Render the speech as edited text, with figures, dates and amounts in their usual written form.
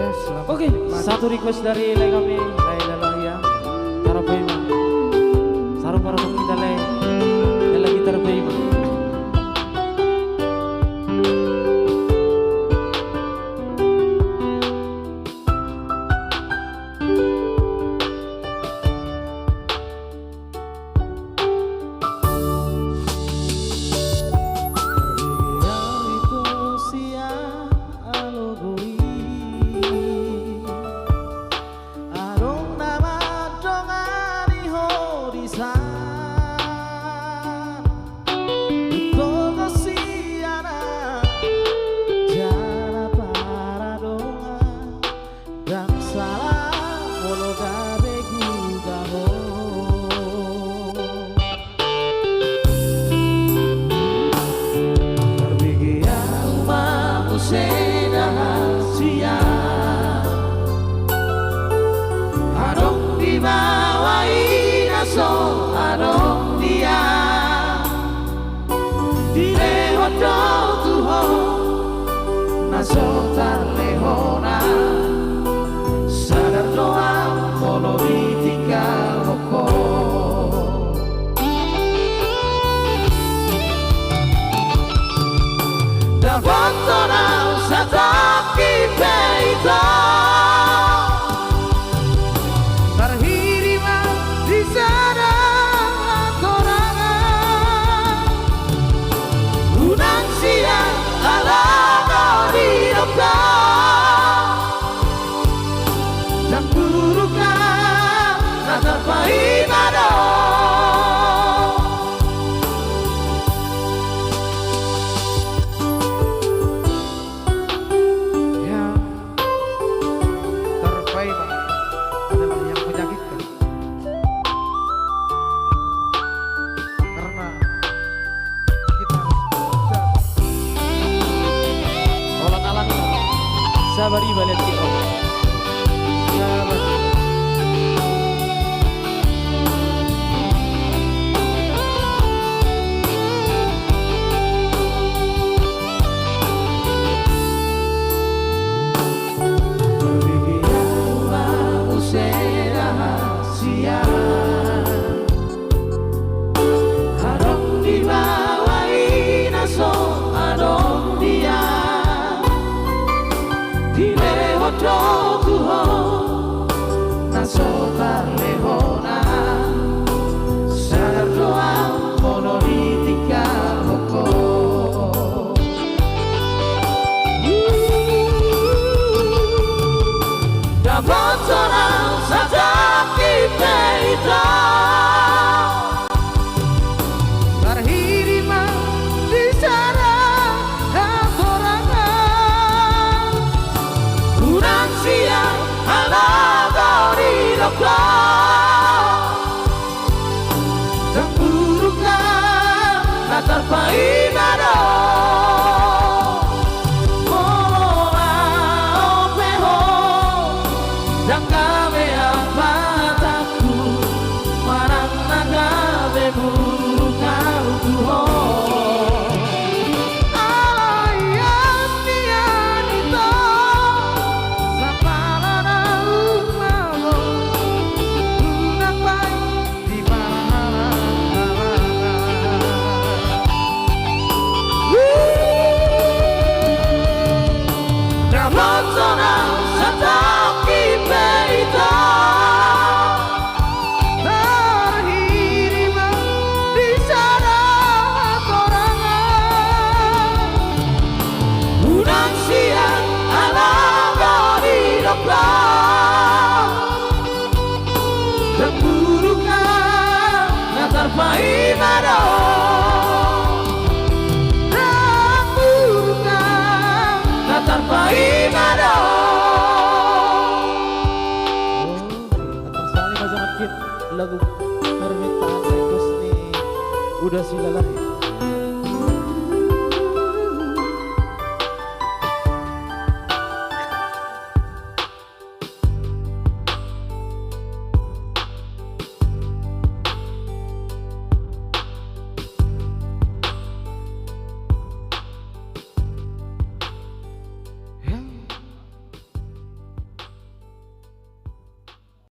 Ya, selamat. Oke, satu request dari kami, Laila ya. Taraboy man. Sarong para kita lagi taraboy man. Nasotar lehona sadar doa molo ditinggal hoko dapat torau sataki peita terhirima di sana torangan unang siang ala dan burukkan rata pahit ada Yang terbaik adalah yang menyakitkan, karena kita harus Olah alang sabari balik kita. sabar. Nasotar lehona sadar doa molo ditinggal hoko dapat torang sataki peita terhirima di sana torangan unang siang ala dan burukkan latar pahit ada mola opeho dan kame apa takut marang nagabe buruk kau tuho dan burukkan latar pahit ada dan burukkan latar pahit ada Atas kali masyarakat lagu permintaan request nih udah sila lari.